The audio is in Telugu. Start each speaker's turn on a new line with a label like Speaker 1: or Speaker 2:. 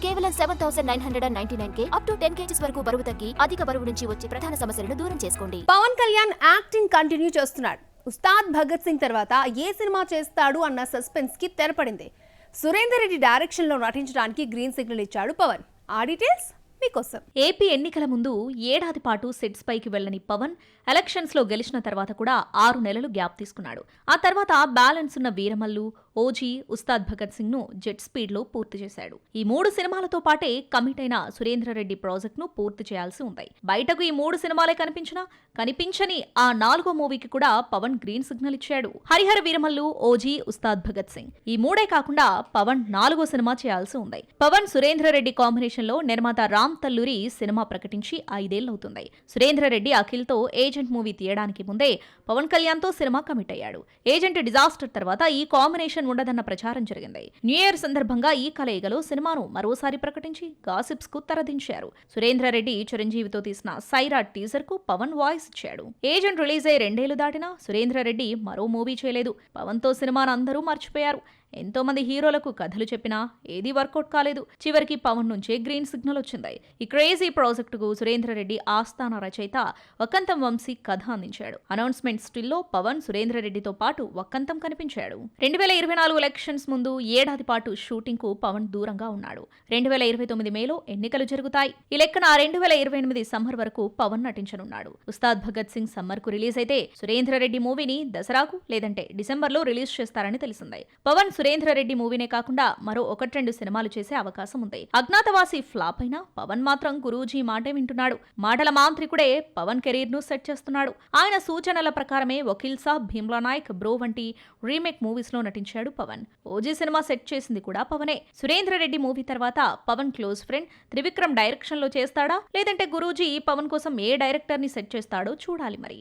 Speaker 1: కేవలం 7,999K అప్ టు 10 kgs వరకు బరువు తగ్గి అధిక బరువు నుంచి వచ్చే ప్రధాన సమస్యలను దూరం చేసుకోండి.
Speaker 2: పవన్ కళ్యాణ్ యాక్టింగ్ కంటిన్యూ చేస్తున్నాడు. ఉస్తాద్ భగత్ సింగ్ తర్వాత ఏ సినిమా చేస్తాడు అన్న సస్పెన్స్ కి తెరపడింది. సురేందర్ రెడ్డి డైరెక్షన్ లో నటించడానికి గ్రీన్ సిగ్నల్ ఇచ్చాడు పవన్. ఆ డీటెయిల్స్ మీకోసం.
Speaker 3: ఏపీ ఎన్నికల ముందు ఏడాది పాటు సెట్స్ పైకి వెళ్లని పవన్ ఎలక్షన్స్ లో గెలిచిన తర్వాత కూడా 6 నెలలు గ్యాప్ తీసుకున్నాడు. ఆ తర్వాత బ్యాలెన్స్ ఉన్న వీరమల్లు, ఓజీ, ఉస్తాద్ భగత్ సింగ్ ను జెట్ స్పీడ్ లో పూర్తి చేశాడు. ఈ 3 సినిమాలతో పాటే కమిట్ అయిన సురేంద్రరెడ్డి ప్రాజెక్ట్ ను పూర్తి చేయాల్సి ఉంది. బయటకు ఈ 3 సినిమాలే కనిపించని ఆ 4వ మూవీకి కూడా పవన్ గ్రీన్ సిగ్నల్ ఇచ్చాడు. హరిహర వీరమల్లు, ఓజీ, ఉస్తాద్ భగత్ సింగ్ ఈ 3 కాకుండా పవన్ 4వ సినిమా చేయాల్సి ఉంది. పవన్ సురేంద్రరెడ్డి కాంబినేషన్ లో నిర్మాత రామ్ తల్లూరి సినిమా ప్రకటించి 5 ఏళ్లవుతుంది. సురేంద్రరెడ్డి అఖిల్ తో ఏజెంట్ మూవీ తీయడానికి ముందే పవన్ కళ్యాణ్ తో సినిమా కమిట్ అయ్యాడు. ఏజెంట్ డిజాస్టర్ తర్వాత ఈ కాంబినేషన్ ఉండదన్న ప్రచారం జరిగింది. న్యూ ఇయర్ సందర్భంగా ఈ కలయికలో సినిమాను మరోసారి ప్రకటించి గాసిప్స్ కు తెరదించారు. సురేంద్రరెడ్డి చిరంజీవితో తీసిన సైరా టీజర్ కు పవన్ వాయిస్ ఇచ్చాడు. ఏజెంట్ రిలీజ్ అయ్యి 2 ఏళ్లు దాటినా సురేంద్రరెడ్డి మరో మూవీ చేయలేదు. పవన్ తో సినిమాను అందరూ మర్చిపోయారు. ఎంతో మంది హీరోలకు కథలు చెప్పినా ఏదీ వర్కౌట్ కాలేదు. చివరికి పవన్ నుంచే గ్రీన్ సిగ్నల్ వచ్చింది. ఈ క్రేజీ ప్రాజెక్టుకు సురేంద్రరెడ్డి ఆస్థాన రచయిత వక్కంతం వంశీ కథ అందించాడు. అనౌన్స్మెంట్ స్టిల్లో పవన్ సురేంద్రరెడ్డితో పాటు వక్కంతం కనిపించాడు. 2024 ఎలక్షన్స్ ముందు ఏడాది పాటు షూటింగ్ కు పవన్ దూరంగా ఉన్నాడు. 2029 మేలో ఎన్నికలు జరుగుతాయి. ఈ లెక్కన 2028 సమ్మర్ వరకు పవన్ నటించనున్నాడు. ఉస్తాద్ భగత్ సింగ్ సమ్మర్ కు రిలీజ్ అయితే సురేంద్రరెడ్డి మూవీని దసరాకు లేదంటే డిసెంబర్లో రిలీజ్ చేస్తారని తెలిసింది. పవన్ సురేంద్రరెడ్డి మూవీనే కాకుండా మరో 1-2 సినిమాలు చేసే అవకాశం ఉంది. అజ్ఞాతవాసి ఫ్లాప్ అయినా పవన్ మాత్రం గురూజీ మాటే వింటున్నాడు. మాటల మాంత్రికుడే పవన్ కెరీర్ ను సెట్ చేస్తున్నాడు. ఆయన సూచనల ప్రకారమే వకీల్ సాబ్, భీమ్లా నాయక్, బ్రో వంటి రీమేక్ మూవీస్ లో నటించాడు పవన్. ఓజీ సినిమా సెట్ చేసింది కూడా పవనే. సురేంద్రరెడ్డి మూవీ తర్వాత Pawan close friend Trivikram direction లో చేస్తాడా లేదంటే గురూజీ పవన్ కోసం ఏ డైరెక్టర్ ని సెట్ చేస్తాడో చూడాలి మరి.